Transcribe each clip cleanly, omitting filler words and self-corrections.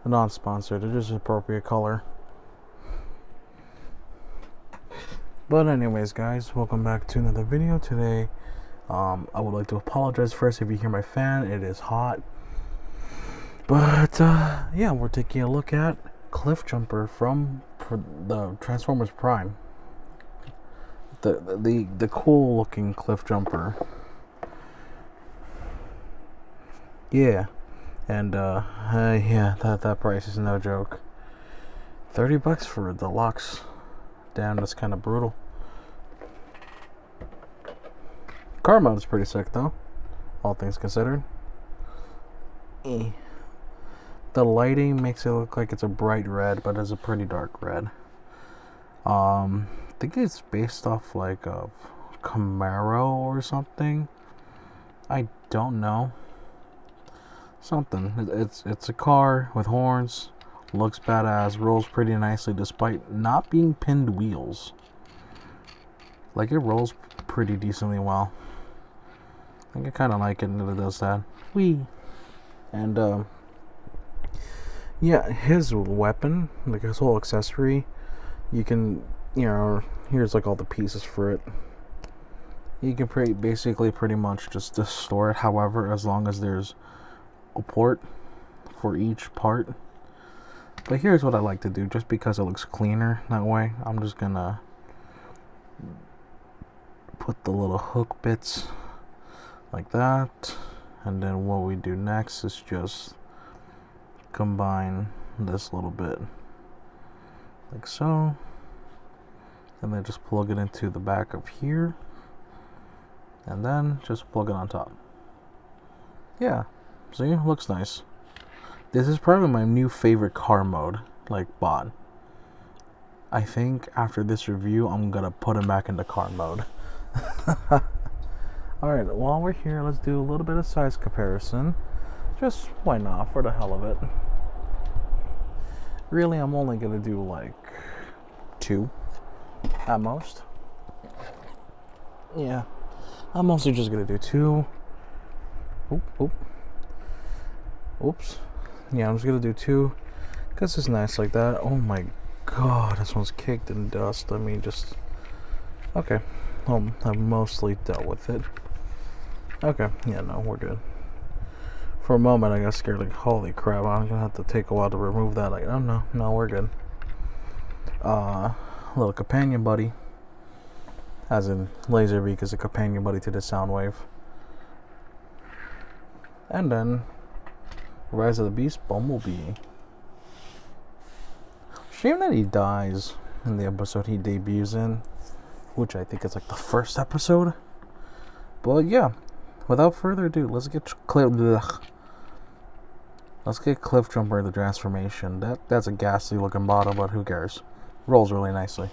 non-sponsored. They're just appropriate color. But anyways, guys, welcome back to another video today. I would like to apologize first if you hear my fan. It is hot. But yeah, we're taking a look at CLIFFJUMPER from the Transformers Prime. The cool looking CLIFFJUMPER. Yeah. And yeah, that price is no joke. $30 for a deluxe. Damn, that's kind of brutal. Car mode is pretty sick though, all things considered. The lighting makes it look like it's a bright red, but it's a pretty dark red. I think it's based off like a Camaro or something. I don't know. Something. It's a car with horns. Looks badass. Rolls pretty nicely despite not being pinned wheels. Like, it rolls pretty decently well. I think I kind of like it that it does that. Whee! And yeah, his weapon, like his whole accessory, you can, you know, here's like all the pieces for it. You can basically pretty much just store it however, as long as there's a port for each part. But here's what I like to do, just because it looks cleaner that way. I'm just gonna put the little hook bits like that, and then what we do next is just combine this little bit like so, and then just plug it into the back of here, and then just plug it on top. Yeah, see, it looks nice. This is probably my new favorite car mode, like, bot. I think after this review, I'm gonna put him back into car mode. Alright, while we're here, let's do a little bit of size comparison. Just, why not, for the hell of it. Really, I'm only gonna do, like, 2 at most. Yeah, I'm mostly just gonna do 2. Oops. Yeah, I'm just gonna do 2 because it's nice like that. Oh my god, this one's caked in dust. I mean, just okay. I've mostly dealt with it. Okay, yeah, no, we're good. For a moment, I got scared. Like, holy crap! I'm gonna have to take a while to remove that. Like, oh no, we're good. Little companion buddy, as in Laserbeak is a companion buddy to the Soundwave, and then Rise of the Beast, Bumblebee. Shame that he dies in the episode he debuts in, which I think is like the first episode. But yeah, without further ado, let's get CLIFFJUMPER the transformation. That's a ghastly looking bottle, but who cares? Rolls really nicely.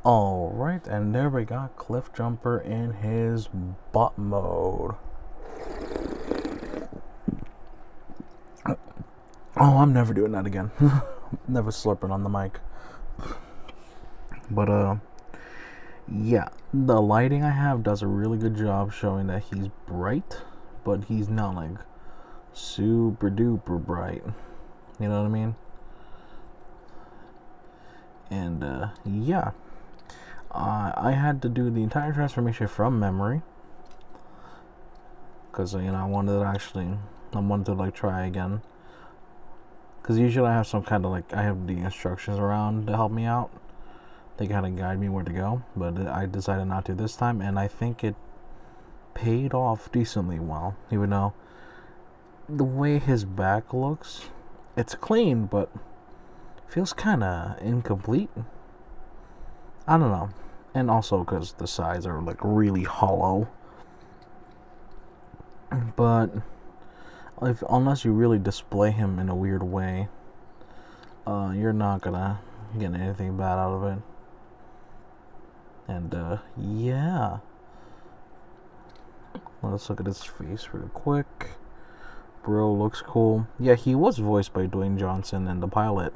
Alright, and there we got CLIFFJUMPER in his bot mode. Oh, I'm never doing that again. Never slurping on the mic. But, yeah, the lighting I have does a really good job showing that he's bright, but he's not, like, super duper bright. You know what I mean? And, yeah. I had to do the entire transformation from memory. because I wanted to like try again. Because usually I have some kind of like, I have the instructions around to help me out. They kind of guide me where to go, but I decided not to this time, and I think it paid off decently well. Even though the way his back looks, it's clean, but feels kind of incomplete. I don't know. And also because the sides are like really hollow. But unless you really display him in a weird way, you're not gonna get anything bad out of it. And yeah, let's look at his face real quick. Bro looks cool. Yeah, he was voiced by Dwayne Johnson in the pilot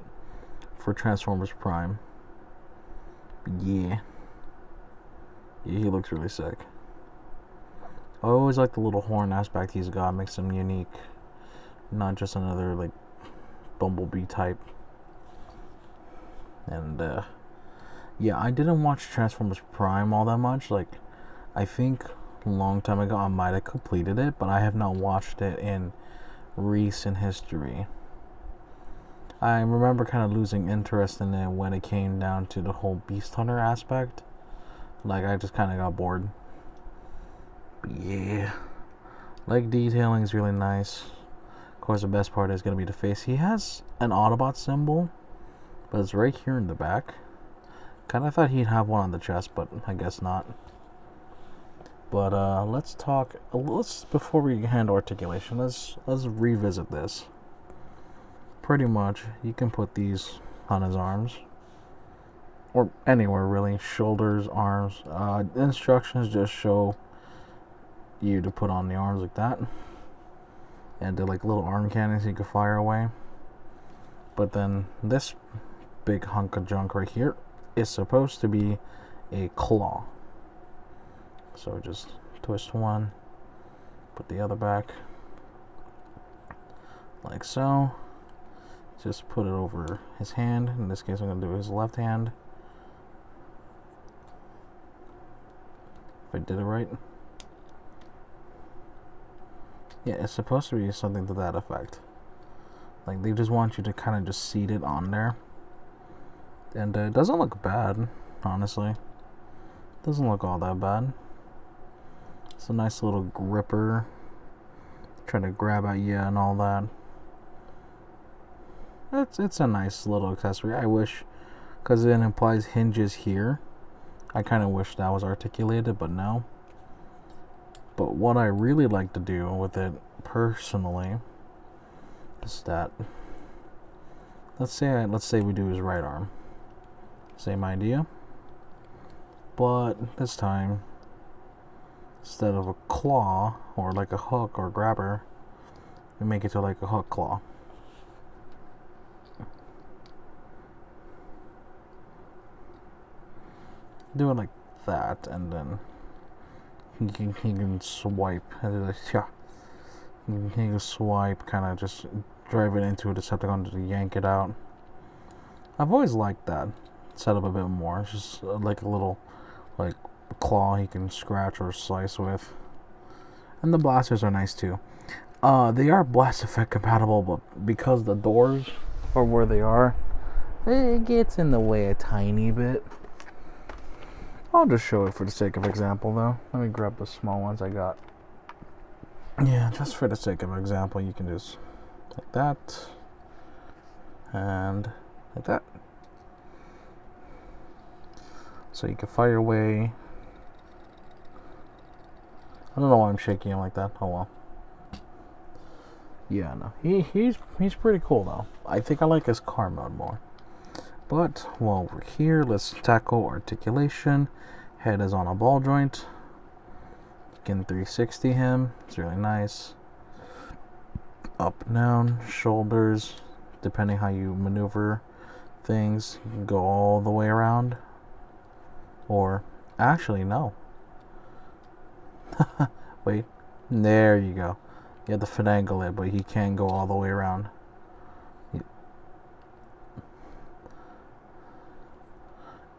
for Transformers Prime. Yeah, he looks really sick. I always like the little horn aspect he's got. Makes him unique, not just another like Bumblebee type. And yeah, I didn't watch Transformers Prime all that much. Like, I think a long time ago I might have completed it, but I have not watched it in recent history. I remember kind of losing interest in it when it came down to the whole Beast Hunter aspect. Like, I just kind of got bored. But yeah, leg detailing is really nice. Of course, the best part is going to be the face. He has an Autobot symbol, but it's right here in the back. Kind of thought he'd have one on the chest, but I guess not. But let's before we handle articulation, let's revisit this. Pretty much, you can put these on his arms, or anywhere really, shoulders, arms. The instructions just show you to put on the arms like that, and they're like little arm cannons you can fire away. But then this big hunk of junk right here is supposed to be a claw. So just twist one, put the other back, like so. Just put it over his hand. In this case, I'm going to do his left hand. If I did it right. Yeah, it's supposed to be something to that effect. Like, they just want you to kind of just seat it on there. And it doesn't look bad, honestly. It doesn't look all that bad. It's a nice little gripper. Trying to grab at you and all that. It's a nice little accessory. I wish, because it implies hinges here, I kind of wish that was articulated, but no. But what I really like to do with it personally is that, let's say we do his right arm. Same idea, but this time, instead of a claw or like a hook or grabber, we make it to like a hook claw. Do it like that, and then he can swipe. He can swipe, kind of just drive it into a Decepticon to yank it out. I've always liked that setup a bit more. It's just like a little like claw he can scratch or slice with. And the blasters are nice too. They are blast effect compatible, but because the doors are where they are, it gets in the way a tiny bit. I'll just show it for the sake of example, though. Let me grab the small ones I got. Yeah, just for the sake of example, you can just like that and like that. So you can fire away. I don't know why I'm shaking him like that. Oh well. Yeah, no, he's pretty cool though. I think I like his car mode more. But while we're here, let's tackle articulation. Head is on a ball joint. You can 360 him. It's really nice. Up and down, shoulders. Depending how you maneuver things, you can go all the way around. Or actually, no. Wait. There you go. You have to finagle it, but he can't go all the way around.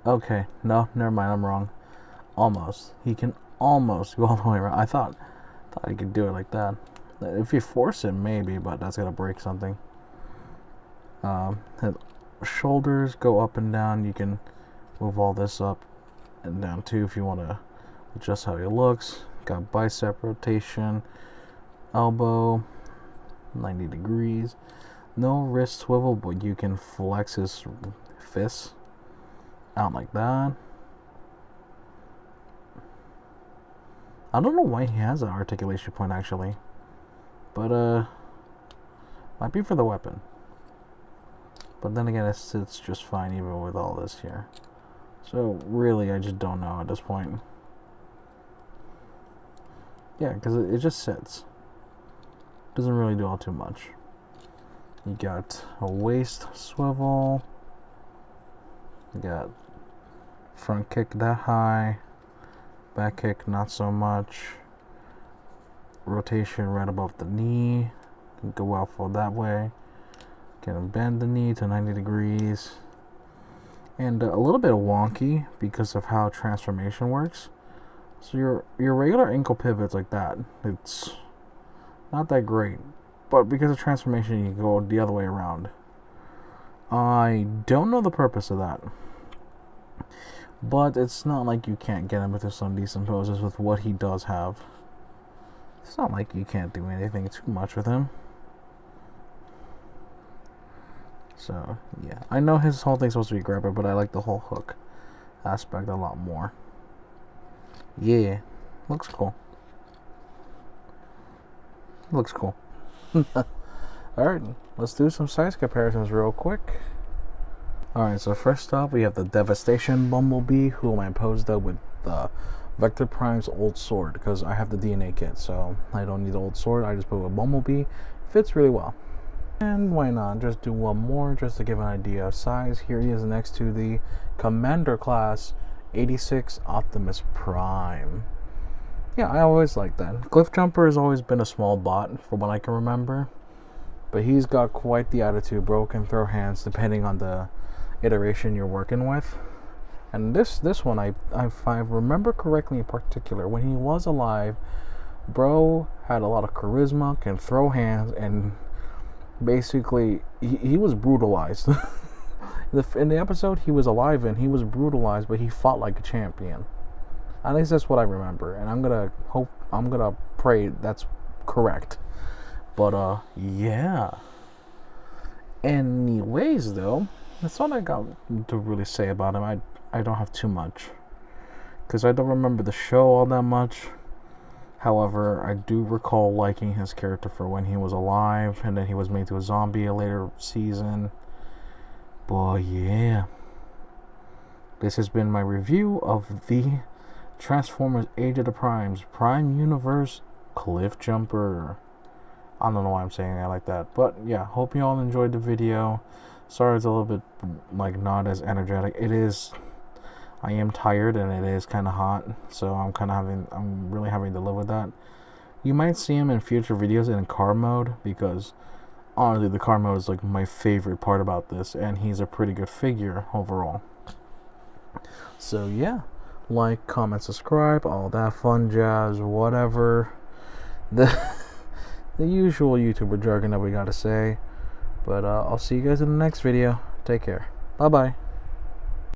Okay, no, never mind, I'm wrong. Almost. He can almost go all the way around. I thought I could do it like that. If you force it, maybe, but that's gonna break something. Shoulders go up and down. You can move all this up and down too if you want to adjust how it looks. Got bicep rotation, elbow 90 degrees. No wrist swivel, but you can flex his fists out like that. I don't know why he has an articulation point actually, but might be for the weapon. But then again, it sits just fine even with all this here. So really, I just don't know at this point. Yeah, because it just sits. Doesn't really do all too much. You got a waist swivel. You got front kick that high. Back kick not so much. Rotation right above the knee. Can go out for that way. Can bend the knee to 90 degrees. And a little bit wonky because of how transformation works. So your regular ankle pivots like that, it's not that great. But because of transformation, you can go the other way around. I don't know the purpose of that. But it's not like you can't get him into some decent poses with what he does have. It's not like you can't do anything too much with him. So, yeah. I know his whole thing's supposed to be grabber, but I like the whole hook aspect a lot more. Yeah. Looks cool. Looks cool. Alright, let's do some size comparisons real quick. Alright, so first off, we have the Devastation Bumblebee, who I posed up with Vector Prime's old sword, because I have the DNA kit, so I don't need the old sword. I just put with Bumblebee. Fits really well. And why not just do one more just to give an idea of size. Here he is next to the Commander Class 86 Optimus Prime. Yeah, I always like that. CLIFFJUMPER has always been a small bot from what I can remember, but he's got quite the attitude, bro. Can throw hands depending on the iteration you're working with. And this one, if I remember correctly in particular, when he was alive, bro had a lot of charisma, can throw hands, and basically he was brutalized. In the episode he was alive and he was brutalized, but he fought like a champion. At least that's what I remember, and I'm gonna pray that's correct. But yeah. Anyways, though, that's all I got to really say about him. I don't have too much, because I don't remember the show all that much. However, I do recall liking his character for when he was alive, and then he was made to a zombie a later season. But yeah, this has been my review of the Transformers Age of the Primes Prime Universe CLIFFJUMPER. I don't know why I'm saying it like that, but yeah, hope you all enjoyed the video. Sorry it's a little bit like not as energetic. It is. I am tired and it is kind of hot, so I'm really having to live with that. You might see him in future videos in car mode, because honestly the car mode is like my favorite part about this, and he's a pretty good figure overall. So yeah, like, comment, subscribe, all that fun jazz, whatever. The usual YouTuber jargon that we gotta say. But I'll see you guys in the next video. Take care. Bye bye.